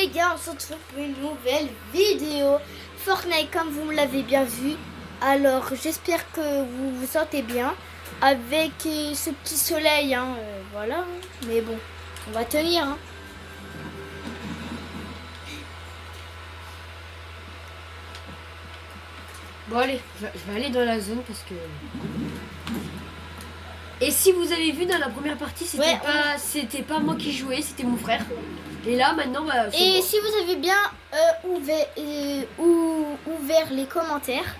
les gars, on se retrouve pour une nouvelle vidéo Fortnite comme vous l'avez bien vu. Alors j'espère que vous vous sentez bien avec ce petit soleil, hein, voilà. Mais bon, on va tenir. Hein. Bon allez, je vais aller dans la zone parce que... Et si vous avez vu dans la première partie, c'était pas moi qui jouais, c'était mon frère. Et là maintenant, bah, et moi. si vous avez bien ouvert les commentaires,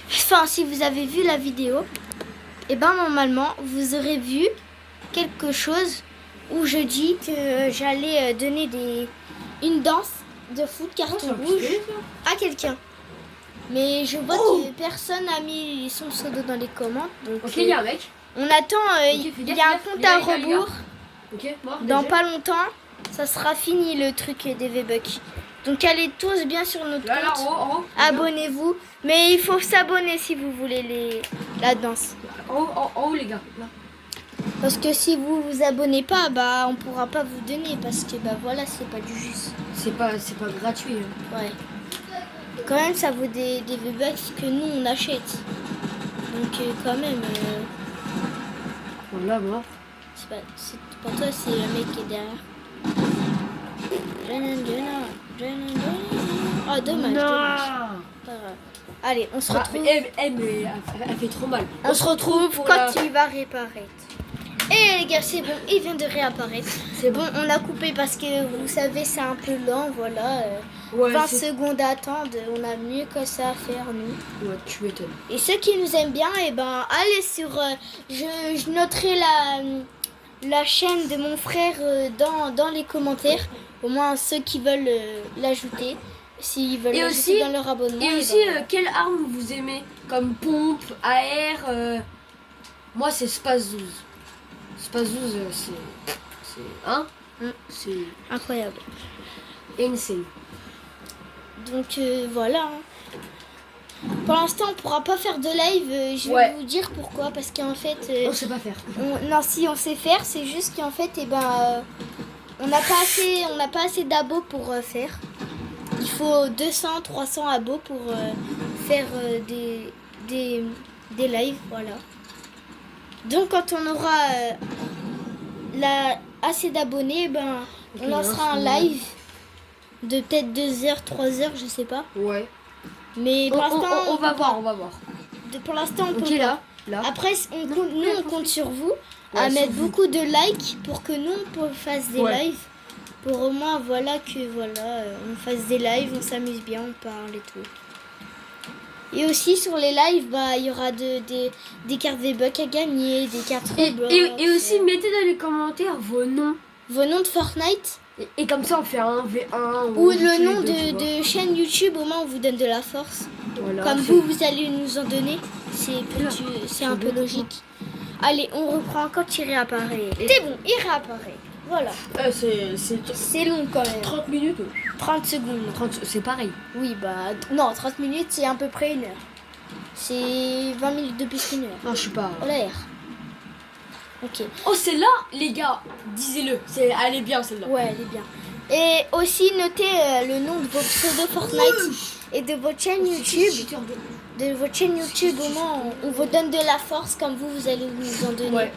enfin si vous avez vu la vidéo, et ben normalement vous aurez vu quelque chose où je dis que j'allais donner une danse de foot carton rouge à quelqu'un. Mais je vois que personne n'a mis son pseudo dans les commentaires. Donc Ok, il y a un mec. on attend, il y a un compte à rebours. Ok, mort. Dans pas longtemps, ça sera fini le truc des V-Bucks. Donc allez tous bien sur notre compte. Là, en haut, abonnez-vous. Mais il faut s'abonner si vous voulez la danse. En haut, les gars. Là. Parce que si vous vous abonnez pas, bah on pourra pas vous donner parce que bah voilà, c'est pas du juste. C'est pas gratuit. Hein. Ouais. Quand même, ça vaut des V-Bucks que nous on achète. Donc quand même. Voilà, mort. C'est pas toi, c'est le mec qui est derrière. Oh dommage, dommage. Pas grave. Allez, on se retrouve. Mais elle fait trop mal. On se retrouve quand il va réapparaître. Et les gars, c'est bon, il vient de réapparaître. C'est bon, on a coupé parce que vous savez, c'est un peu lent, voilà. Ouais, 20 secondes à attendre, on a mieux que ça à faire, nous. Ouais, tu m'étonnes. Et ceux qui nous aiment bien, et ben, allez sur... je noterai la chaîne de mon frère dans les commentaires. Au moins, ceux qui veulent l'ajouter. S'ils veulent l'ajouter dans leur abonnement. Et aussi, quelle arme vous aimez? Comme pompe, AR moi, c'est Spaz 12. Spaz 12, c'est... Hein c'est incroyable. Insane. Donc, voilà. Pour l'instant, on pourra pas faire de live. Je vais vous dire pourquoi. Parce qu'en fait... on sait pas faire. Non, si, on sait faire. C'est juste qu'en fait, on n'a pas assez d'abos pour faire. Il faut 200, 300 abos pour faire des lives, voilà. Donc quand on aura assez d'abonnés, on lancera un live de peut-être 2 heures, 3 heures, je sais pas. Ouais. Mais pour l'instant, on va voir. Pour l'instant, on peut pas. Là. Après, on compte sur vous à mettre beaucoup de likes pour que nous on fasse des lives. Pour au moins, on fasse des lives, on s'amuse bien, on parle et tout. Et aussi, sur les lives, il y aura des cartes V-Bucks à gagner, des cartes Roblox. Et aussi, mettez dans les commentaires vos noms. Vos noms de Fortnite. Et comme ça, on fait un V1. Ou le nom de chaîne YouTube, au moins, on vous donne de la force. Voilà, comme vous allez nous en donner. C'est un peu logique. Allez, on reprend quand il réapparaît. C'est bon, il réapparaît. Voilà. C'est long quand même. 30 minutes 30 secondes. C'est pareil. Oui, non, 30 minutes, c'est à peu près 1 heure. C'est 20 minutes de plus qu'1 heure. Non, je suis pas... Oh, l'air. Ok. Oh, c'est là, les gars. Disez-le. Elle est bien, celle-là. Ouais, elle est bien. Et aussi, notez le nom de votre pseudo Fortnite et de votre chaîne YouTube. De votre chaîne YouTube, au moins, on vous donne de la force comme vous allez nous en donner. Ouais.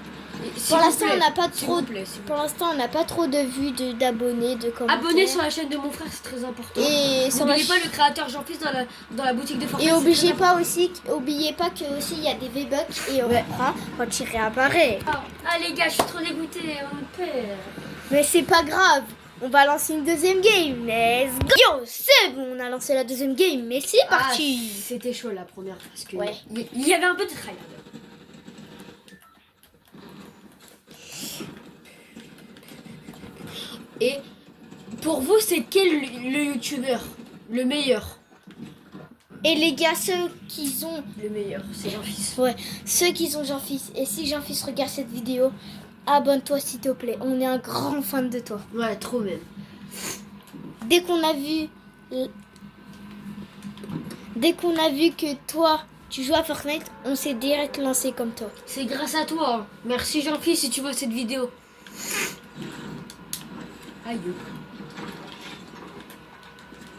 Pour l'instant, on n'a pas trop. Pour l'instant, on n'a pas trop de vues, d'abonnés, de commentaires. Abonnez sur la chaîne de mon frère, c'est très important. Et n'oubliez pas le créateur Jean-Fils dans la boutique de Fortnite. Et oubliez pas que aussi il y a des V-Bucks et on reprend quand il réapparaît. Ah les gars, je suis trop dégoûtée, on perd. Mais c'est pas grave. On va lancer une deuxième game. Let's go. Yo, c'est bon, on a lancé la deuxième game, mais c'est parti. C'était chaud la première parce que il y avait un peu de tryhard. Et pour vous, c'est quel le youtubeur le meilleur? Et les gars, ceux qui ont... Le meilleur, c'est Jean-Fils. Ouais, ceux qui sont Jean-Fils. Et si Jean-Fils regarde cette vidéo, abonne-toi s'il te plaît. On est un grand fan de toi. Ouais, trop même. Dès qu'on a vu que toi, tu joues à Fortnite, on s'est direct lancé comme toi. C'est grâce à toi. Hein. Merci Jean-Fils si tu vois cette vidéo. Aïe.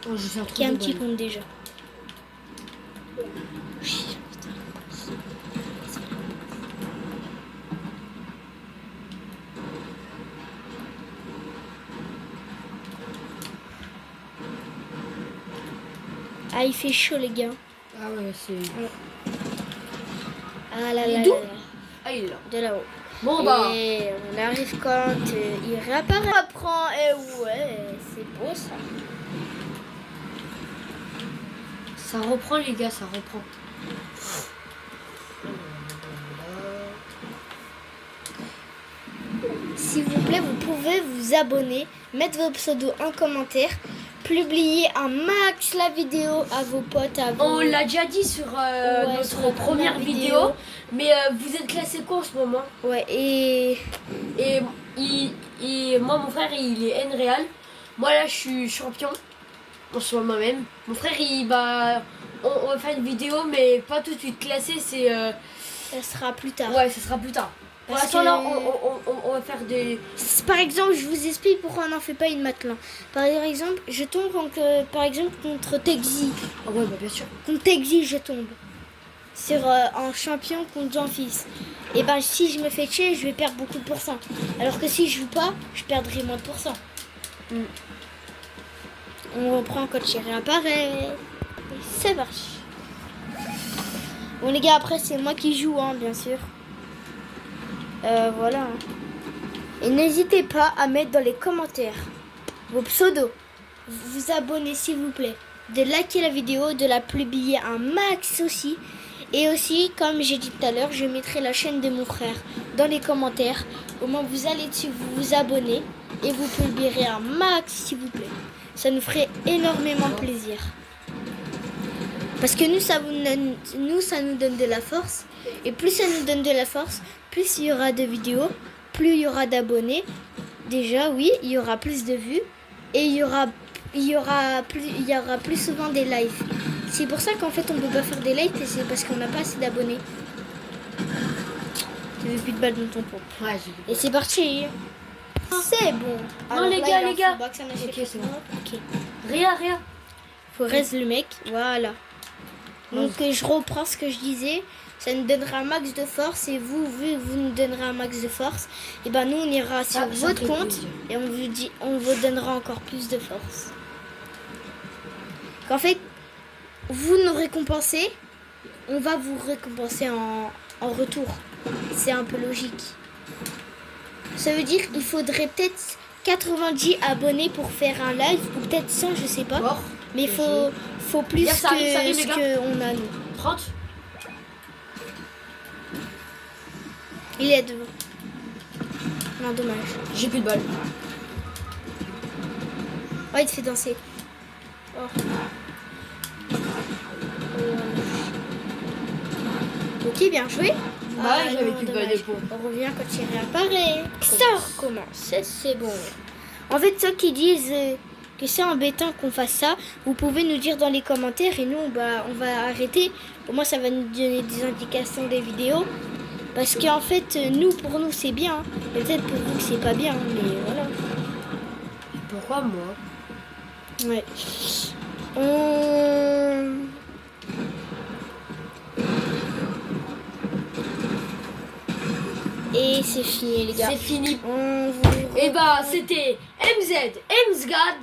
Oh, je fais un qui a un trou de petit balle. compte déjà. Ah, il fait chaud, les gars. Ah ouais, c'est... Ah là Il est là d'où? là là. Ah, il est là. De là-haut. Bon, bah... Et on arrive quand il réapparaît. On apprend. Et ouais, c'est beau ça. Ça reprend, les gars, ça reprend. S'il vous plaît, vous pouvez vous abonner, mettre vos pseudos en commentaire, publier un max la vidéo à vos potes, à vos... On l'a déjà dit sur sur notre la première première vidéo, vidéo. mais vous êtes classé quoi en ce moment? Ouais, et... Et moi, mon frère, il est N-Real. Moi, là, je suis champion. En ce moment même. Mon frère, on va faire une vidéo, mais pas tout de suite classé. C'est... ça sera plus tard. Ouais, ça sera plus tard. Pour Parce l'instant, là, que- on va faire des... Par exemple, je vous explique pourquoi on n'en fait pas une maintenant. Par exemple, je tombe contre Texi. Ah ouais, bah bien sûr. Contre Texi, je tombe. En champion contre Jean-Fils. Et ben si je me fais tuer, je vais perdre beaucoup de pourcents. Alors que si je joue pas, je perdrai moins de pourcents. Mm. On reprend quand il réapparaît. Et c'est parti. Bon les gars, après c'est moi qui joue, hein, bien sûr. Voilà. Hein. Et n'hésitez pas à mettre dans les commentaires vos pseudos. Vous abonner s'il vous plaît. De liker la vidéo, de la publier un max aussi. Et aussi, comme j'ai dit tout à l'heure, je mettrai la chaîne de mon frère dans les commentaires. Au moins, vous allez dessus, vous vous abonnez et vous publierez un max, s'il vous plaît. Ça nous ferait énormément plaisir. Parce que ça nous donne de la force. Et plus ça nous donne de la force, plus il y aura de vidéos, plus il y aura d'abonnés. Déjà, oui, il y aura plus de vues. Et il y aura plus souvent des lives. C'est pour ça qu'en fait on peut pas faire des lives, c'est parce qu'on n'a pas assez d'abonnés. Tu veux plus de balles dans ton pompe. Ouais, Et c'est parti. C'est bon. Non, Alors les là, gars, il en les gars. faut pas que ça n'achète Ok, c'est pas. bon. Ok. Rien. Faut reste le mec. Voilà. Donc je reprends ce que je disais. Ça nous donnera un max de force et vous, vu que vous nous donnerez un max de force, et ben nous on ira sur Ça votre fait compte plaisir. et on vous donnera encore plus de force. Qu'en fait, vous nous récompensez, on va vous récompenser en retour. C'est un peu logique. Ça veut dire qu'il faudrait peut-être 90 abonnés pour faire un live, ou peut-être 100, je sais pas. Mort. Mais il faut plus Regarde, ça arrive, que les ce gars. qu'on a nous. 30. Il est devant. Non, dommage. J'ai plus de balles. Oh, il te fait danser. Oh. Ok, bien joué. Bah, j'avais plus de balles dommage. de peau. On revient quand il réapparaît. Ça recommence. C'est bon. En fait, ceux qui disent que c'est embêtant qu'on fasse ça, vous pouvez nous dire dans les commentaires et nous, on va arrêter. Au moins, ça va nous donner des indications des vidéos. Parce qu'en fait, pour nous, c'est bien. Mais peut-être pour vous, c'est pas bien. Mais voilà. Pourquoi moi? Ouais. Et c'est fini, les gars. C'est fini. On vous Et bah, c'était MZ, Msgad.